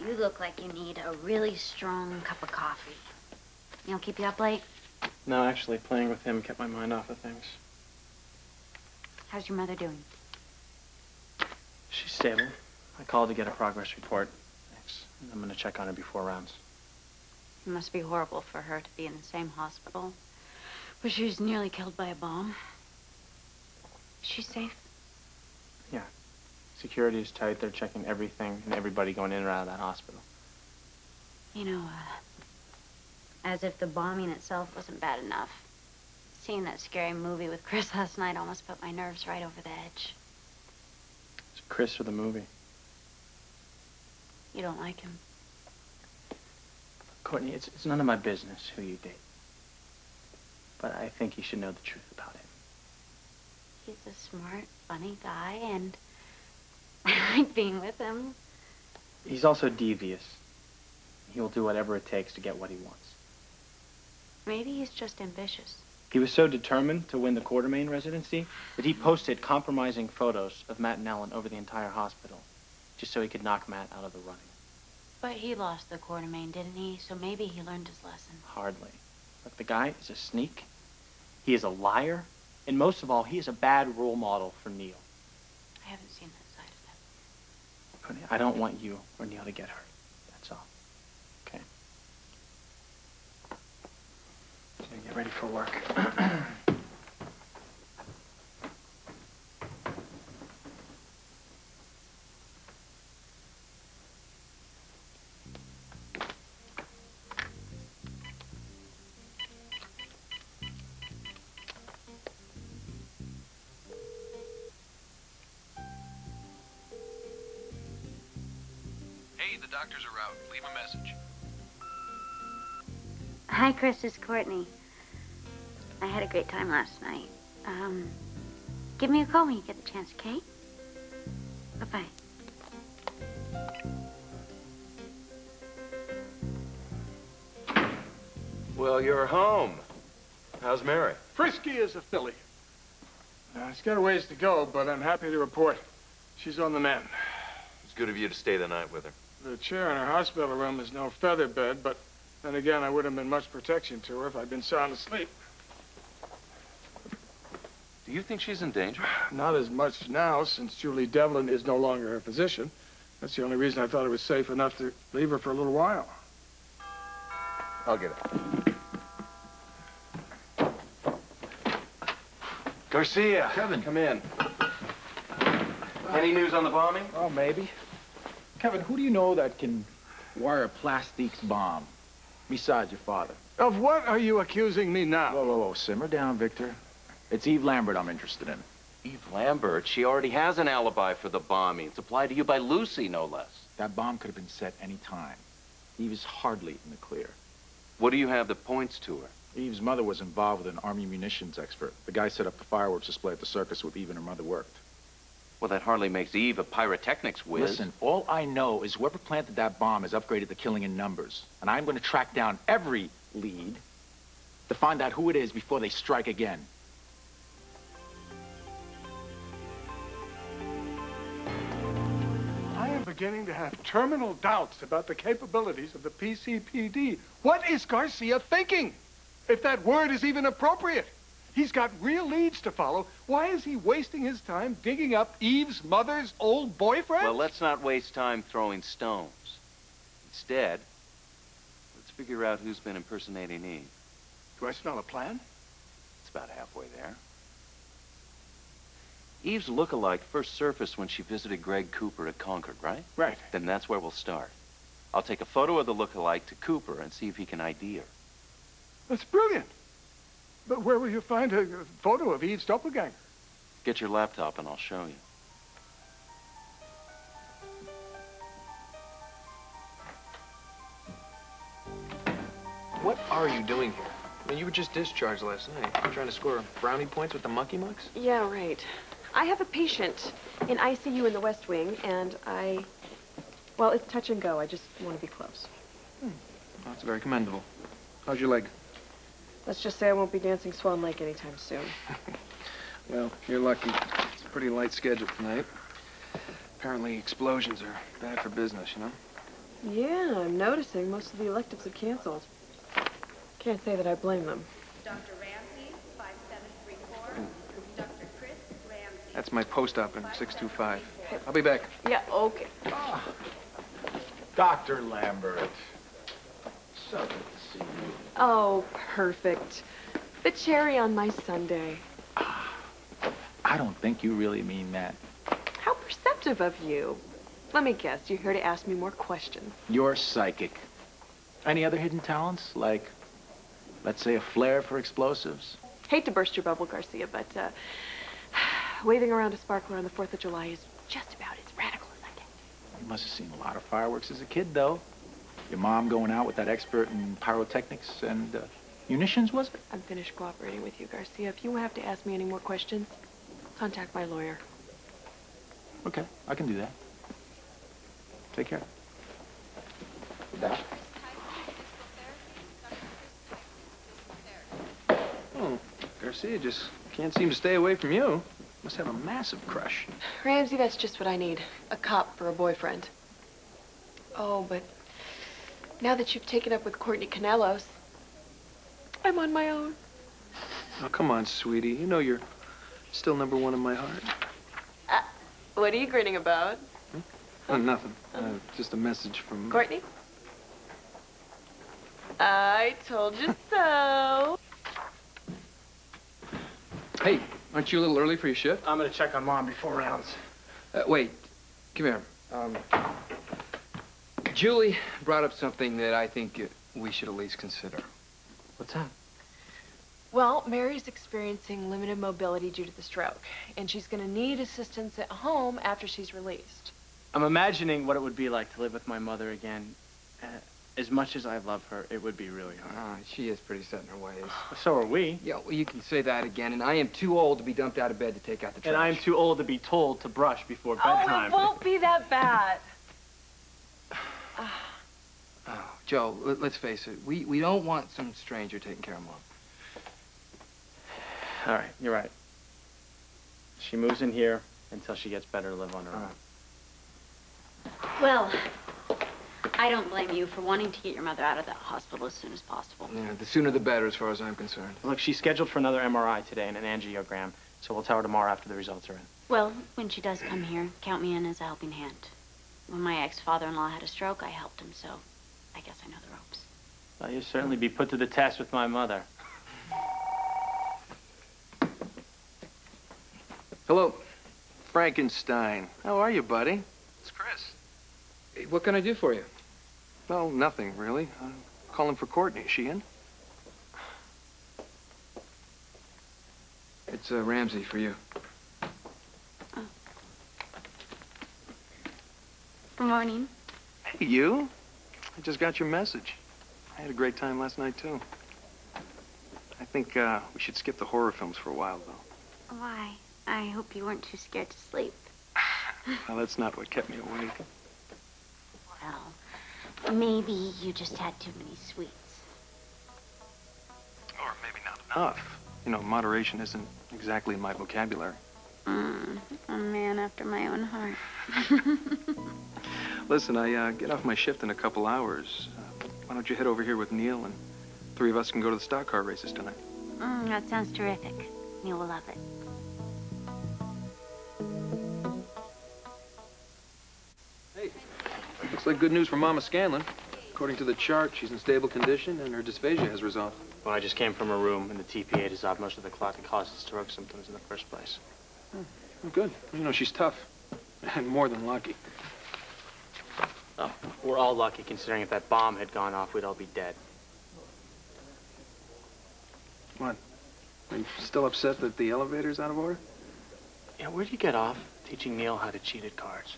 You look like you need a really strong cup of coffee. You don't keep you up late? No, actually, playing with him kept my mind off of things. How's your mother doing? She's stable. I called to get a progress report. Thanks. And I'm going to check on her before rounds. It must be horrible for her to be in the same hospital where she was nearly killed by a bomb. Is she safe? Yeah. Security is tight. They're checking everything and everybody going in or out of that hospital. You know, as if the bombing itself wasn't bad enough. Seeing that scary movie with Chris last night almost put my nerves right over the edge. Is it Chris or the movie? You don't like him? Courtney, it's none of my business who you date. But I think you should know the truth about him. He's a smart, funny guy, and I like being with him. He's also devious. He will do whatever it takes to get what he wants. Maybe he's just ambitious. He was so determined to win the Quartermain residency that he posted compromising photos of Matt and Ellen over the entire hospital, just so he could knock Matt out of the running. But he lost the Quartermain, didn't he? So maybe he learned his lesson. Hardly. Look, the guy is a sneak. He is a liar. And most of all, he is a bad role model for Neil. I haven't seen that side of him. Courtney, I don't want you or Neil to get hurt. That's all. Okay? So get ready for work. Hey, the doctors are out. Leave a message. Hi, Chris. It's Courtney. I had a great time last night. Give me a call when you get the chance, okay? Bye-bye. Well, you're home. How's Mary? Frisky as a filly. It's got a ways to go, but I'm happy to report she's on the mend. It's good of you to stay the night with her. The chair in her hospital room is no feather bed, but then again, I wouldn't have been much protection to her if I'd been sound asleep. Do you think she's in danger? Not as much now, since Julie Devlin is no longer her physician. That's the only reason I thought it was safe enough to leave her for a little while. I'll get it. Garcia. Kevin. Come in. Any news on the bombing? Oh, maybe. Kevin, who do you know that can wire a plastiques bomb besides your father? Of what are you accusing me now? Whoa, whoa, whoa. Simmer down, Victor. It's Eve Lambert I'm interested in. Eve Lambert? She already has an alibi for the bombing. Supplied to you by Lucy, no less. That bomb could have been set any time. Eve is hardly in the clear. What do you have that points to her? Eve's mother was involved with an Army munitions expert. The guy set up the fireworks display at the circus where Eve and her mother worked. Well, that hardly makes Eve a pyrotechnics whiz. Listen, all I know is whoever planted that bomb has upgraded the killing in numbers. And I'm going to track down every lead to find out who it is before they strike again. I am beginning to have terminal doubts about the capabilities of the PCPD. What is Garcia thinking? If that word is even appropriate. He's got real leads to follow. Why is he wasting his time digging up Eve's mother's old boyfriend? Well, let's not waste time throwing stones. Instead, let's figure out who's been impersonating Eve. Do I smell a plan? It's about halfway there. Eve's lookalike first surfaced when she visited Greg Cooper at Concord, right? Right. Then that's where we'll start. I'll take a photo of the lookalike to Cooper and see if he can ID her. That's brilliant. But where will you find a photo of Eve's doppelganger? Get your laptop and I'll show you. What are you doing here? I mean, you were just discharged last night. You're trying to score brownie points with the monkey mucks? Yeah, right. I have a patient in ICU in the West Wing, and well, it's touch and go. I just want to be close. Well, that's very commendable. How's your leg? Let's just say I won't be dancing Swan Lake anytime soon. Well, you're lucky. It's a pretty light schedule tonight. Apparently, explosions are bad for business, you know? Yeah, I'm noticing most of the electives are canceled. Can't say that I blame them. Dr. Ramsey, 5734. Dr. Chris Ramsey. That's my post-op in 625. I'll be back. Yeah, okay. Dr. Lambert. So good to see you. Oh, perfect. The cherry on my sundae. I don't think you really mean that. How perceptive of you. Let me guess, you're here to ask me more questions. You're psychic. Any other hidden talents? Like, let's say, a flair for explosives? Hate to burst your bubble, Garcia, but waving around a sparkler on the 4th of July is just about as radical as I get. You must have seen a lot of fireworks as a kid, though. Your mom going out with that expert in pyrotechnics and munitions, was it? I'm finished cooperating with you, Garcia. If you have to ask me any more questions, contact my lawyer. Okay, I can do that. Take care. Goodbye. Oh, Garcia just can't seem to stay away from you. Must have a massive crush. Ramsey, that's just what I need. A cop for a boyfriend. Oh, but now that you've taken up with Courtney Canelos, I'm on my own. Oh, come on, sweetie. You know you're still #1 in my heart. What are you grinning about? Oh, nothing. Just a message from... Courtney? I told you so. Hey, aren't you a little early for your shift? I'm gonna check on Mom before rounds. Wait, come here. Julie brought up something that I think we should at least consider. What's that? Well, Mary's experiencing limited mobility due to the stroke, and she's going to need assistance at home after she's released. I'm imagining what it would be like to live with my mother again. As much as I love her, it would be really hard. She is pretty set in her ways. So are we. Yeah, well, you can say that again, and I am too old to be dumped out of bed to take out the trash. And I'm too old to be told to brush before bedtime. Oh, it won't be that bad. Oh, Joe, let's face it. We don't want some stranger taking care of Mom. All right, you're right. She moves in here until she gets better to live on her own. Well, I don't blame you for wanting to get your mother out of that hospital as soon as possible. Yeah, the sooner the better as far as I'm concerned. Look, she's scheduled for another MRI today and an angiogram, so we'll tell her tomorrow after the results are in. Well, when she does come here, count me in as a helping hand. When my ex-father-in-law had a stroke, I helped him, so I guess I know the ropes. Well, you'll certainly be put to the test with my mother. Hello, Frankenstein. How are you, buddy? It's Chris. Hey, what can I do for you? Well, nothing, really. I'm calling for Courtney. Is she in? It's Ramsey for you. Good morning. Hey, you. I just got your message. I had a great time last night, too. I think we should skip the horror films for a while, though. Why? I hope you weren't too scared to sleep. Well, that's not what kept me awake. Well, maybe you just had too many sweets. Or maybe not enough. You know, moderation isn't exactly in my vocabulary. A man after my own heart. Listen, I get off my shift in a couple hours. Why don't you head over here with Neil, and 3 of us can go to the stock car races tonight? That sounds terrific. Neil will love it. Hey, looks like good news for Mama Scanlon. According to the chart, she's in stable condition, and her dysphagia has resolved. Well, I just came from her room, and the TPA dissolved most of the clot that caused the stroke symptoms in the first place. Oh, good. You know, she's tough. And more than lucky. Oh, we're all lucky, considering if that bomb had gone off, we'd all be dead. What? Are you still upset that the elevator's out of order? Yeah, where'd you get off teaching Neil how to cheat at cards?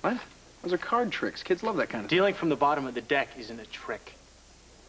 What? Those are card tricks. Kids love that kind of Dealing from the bottom of the deck isn't a trick.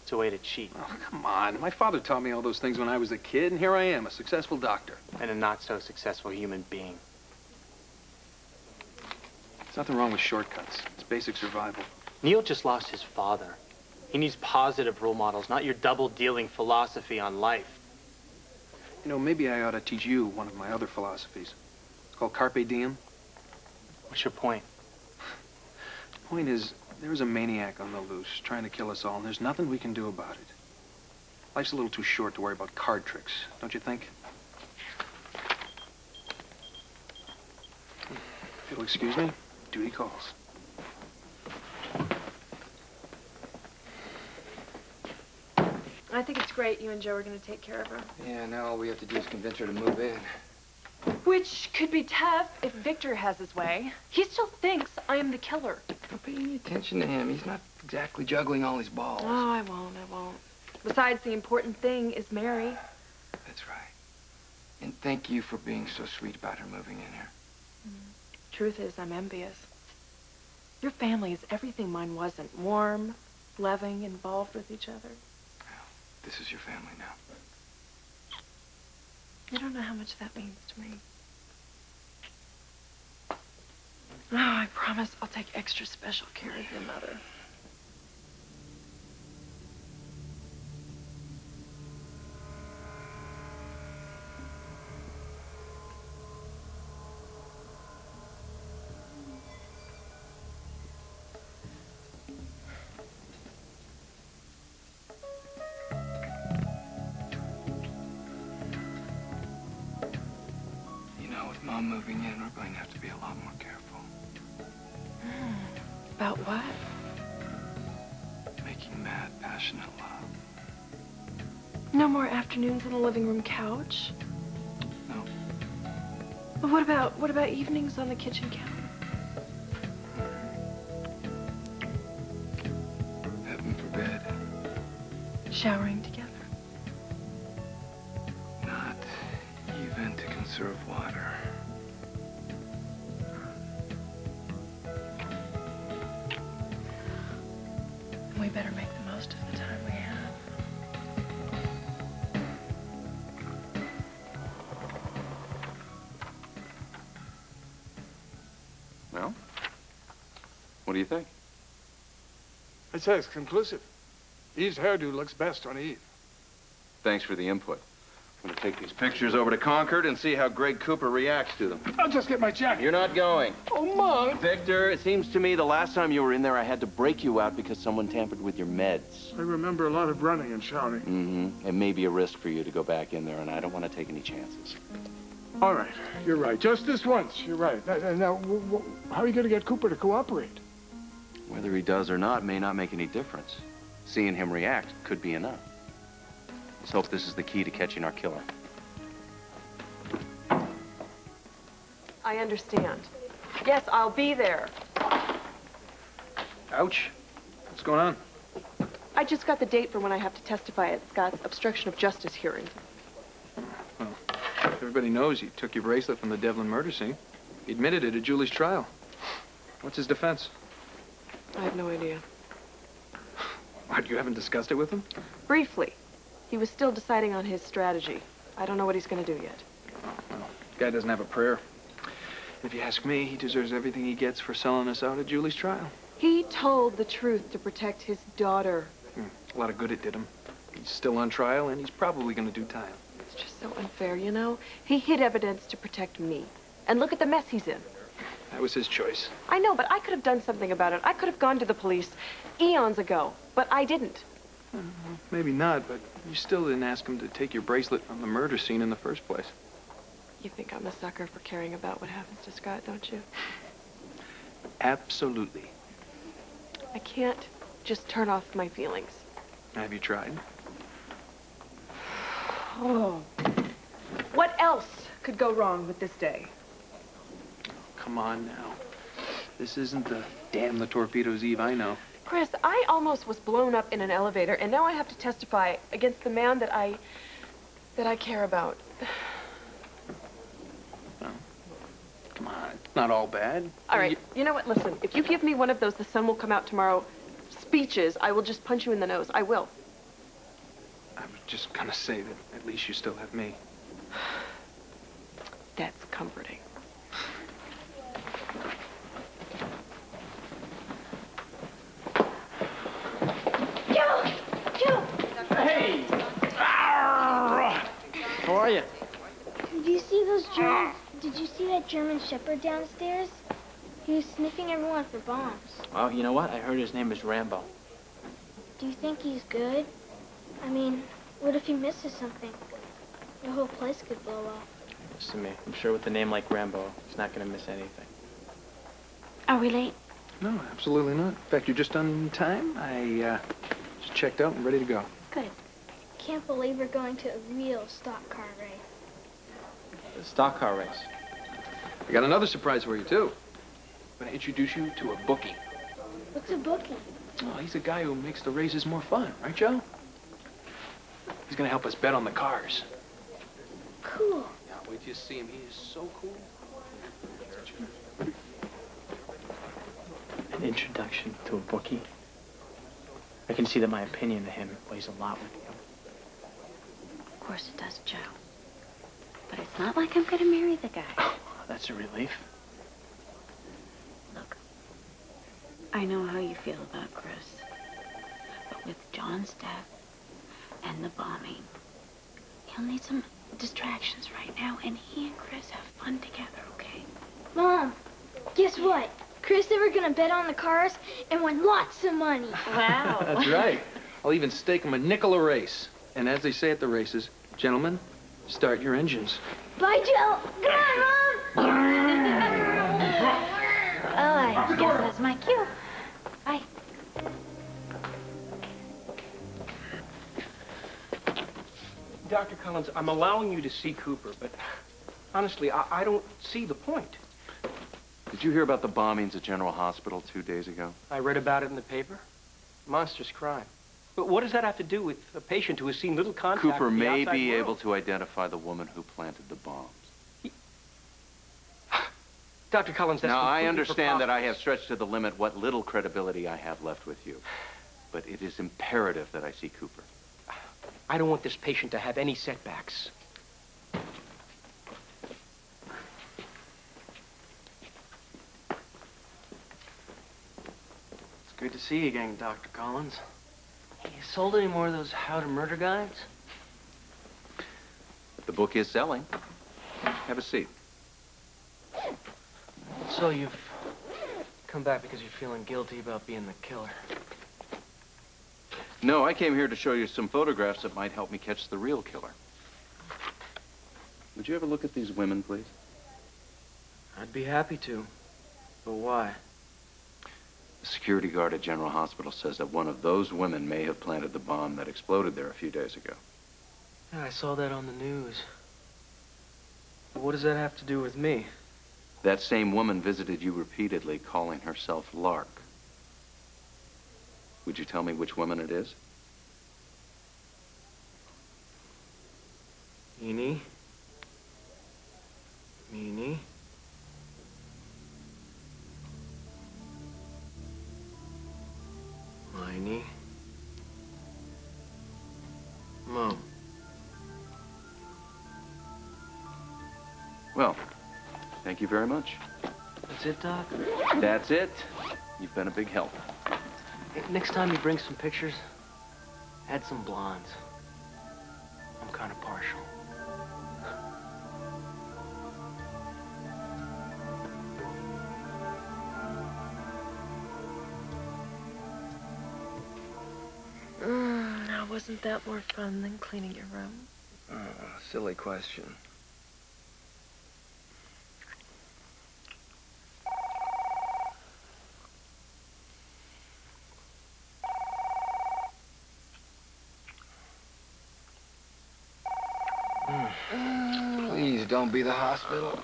It's a way to cheat. Oh, come on. My father taught me all those things when I was a kid, and here I am, a successful doctor. And a not-so-successful human being. There's nothing wrong with shortcuts. It's basic survival. Neil just lost his father. He needs positive role models, not your double-dealing philosophy on life. You know, maybe I ought to teach you one of my other philosophies. It's called Carpe Diem. What's your point? The point is, There's a maniac on the loose trying to kill us all, and there's nothing we can do about it. Life's a little too short to worry about card tricks, don't you think? If you'll excuse me, duty calls. I think it's great you and Joe are going to take care of her. Yeah, now all we have to do is convince her to move in. Which could be tough if Victor has his way. He still thinks I am the killer. Don't pay any attention to him. He's not exactly juggling all his balls. Oh, I won't. Besides, the important thing is Mary. That's right. And thank you for being so sweet about her moving in here. Truth is, I'm envious. Your family is everything mine wasn't. Warm, loving, involved with each other. Well, this is your family now. You don't know how much that means to me. Oh, I promise I'll take extra special care of your mother. Mom moving in, we're going to have to be a lot more careful. About what? Making mad, passionate love. No more afternoons on the living room couch? No. Well, what about evenings on the kitchen counter? Heaven forbid. Showering together? Not even to conserve water. We better make the most of the time we have. Well, what do you think? It says conclusive. Eve's hairdo looks best on Eve. Thanks for the input. I'm gonna take these pictures over to Concord and see how Greg Cooper reacts to them. I'll just get my jacket. You're not going. Oh, Mom. Victor, it seems to me the last time you were in there, I had to break you out because someone tampered with your meds. I remember a lot of running and shouting. Mm-hmm. It may be a risk for you to go back in there, and I don't want to take any chances. All right. You're right. Just this once. You're right. Now, how are you going to get Cooper to cooperate? Whether he does or not may not make any difference. Seeing him react could be enough. Let's hope this is the key to catching our killer. I understand. Yes, I'll be there. Ouch. What's going on? I just got the date for when I have to testify at Scott's obstruction of justice hearing. Well, everybody knows you took your bracelet from the Devlin murder scene. He admitted it at Julie's trial. What's his defense? I have no idea. What, you haven't discussed it with him? Briefly. He was still deciding on his strategy. I don't know what he's going to do yet. Well, the guy doesn't have a prayer. If you ask me, he deserves everything he gets for selling us out at Julie's trial. He told the truth to protect his daughter. A lot of good it did him. He's still on trial, and he's probably going to do time. It's just so unfair, you know? He hid evidence to protect me. And look at the mess he's in. That was his choice. I know, but I could have done something about it. I could have gone to the police eons ago, but I didn't. Maybe not, but you still didn't ask him to take your bracelet on the murder scene in the first place. You think I'm a sucker for caring about what happens to Scott, don't you? Absolutely. I can't just turn off my feelings. Have you tried? Oh. What else could go wrong with this day? Come on now. This isn't the damn the torpedoes Eve I know. Chris, I almost was blown up in an elevator, and now I have to testify against the man that I care about. Well, come on, it's not all bad. All right, you know what? Listen, if you give me one of those "the sun will come out tomorrow" speeches, I will just punch you in the nose. I will. I was just gonna say that at least you still have me. That's comforting. Hey! How are you? Did you see those German? Did you see that German Shepherd downstairs? He was sniffing everyone for bombs. Well, you know what? I heard his name is Rambo. Do you think he's good? I mean, what if he misses something? The whole place could blow up. Listen to me. I'm sure with a name like Rambo, he's not going to miss anything. Are we late? No, absolutely not. In fact, you're just on time. I just checked out and ready to go. Good. Can't believe we're going to a real stock car race. The stock car race. I got another surprise for you, too. I'm going to introduce you to a bookie. What's a bookie? Oh, he's a guy who makes the races more fun, right, Joe? He's going to help us bet on the cars. Cool. Yeah, wait till you see him. He is so cool. An introduction to a bookie? I can see that my opinion of him weighs a lot with you. Of course it does, Joe. But it's not like I'm going to marry the guy. Oh, that's a relief. Look, I know how you feel about Chris. But with John's death and the bombing, he'll need some distractions right now, and he and Chris have fun together, okay? Mom, guess what? Chris and we're gonna bet on the cars and win lots of money. Wow. That's right. I'll even stake him a nickel a race. And as they say at the races, gentlemen, start your engines. Bye, Joe. Come on, Mom. Oh, I guess that's my cue. Bye. Dr. Collins, I'm allowing you to see Cooper, but honestly, I don't see the point. Did you hear about the bombings at General Hospital 2 days ago? I read about it in the paper. Monstrous crime. But what does that have to do with a patient who has seen little contact Cooper with the may outside be world? able to identify the woman who planted the bombs. Dr. Collins, that's Now, I completely understand that I have preposterous. stretched to the limit what little credibility I have left with you. But it is imperative that I see Cooper. I don't want this patient to have any setbacks. It's good to see you again, Dr. Collins. Hey, you sold any more of those How to Murder guides? The book is selling. Have a seat. So you've come back because you're feeling guilty about being the killer. No, I came here to show you some photographs that might help me catch the real killer. Would you ever look at these women, please? I'd be happy to. But why? The security guard at General Hospital says that one of those women may have planted the bomb that exploded there a few days ago. Yeah, I saw that on the news. But what does that have to do with me? That same woman visited you repeatedly, calling herself Lark. Would you tell me which woman it is? Eenie. Meanie. Miney. Mo. Well, thank you very much. That's it, Doc? That's it. You've been a big help. Hey, next time you bring some pictures, add some blondes. I'm kind of partial. Now, wasn't that more fun than cleaning your room? Oh, silly question. Please don't be the hospital.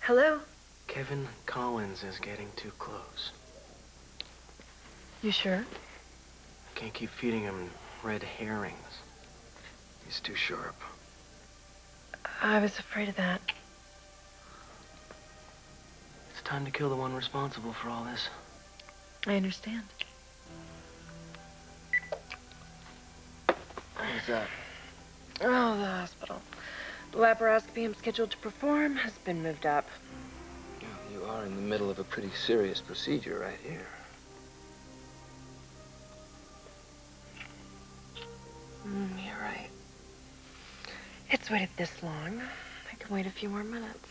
Hello? Kevin Collins is getting too close. You sure? I can't keep feeding him red herrings. He's too sharp. I was afraid of that. It's time to kill the one responsible for all this. I understand. What's that? Oh, the hospital. The laparoscopy I'm scheduled to perform has been moved up. You are in the middle of a pretty serious procedure right here. You're right. It's waited this long. I can wait a few more minutes.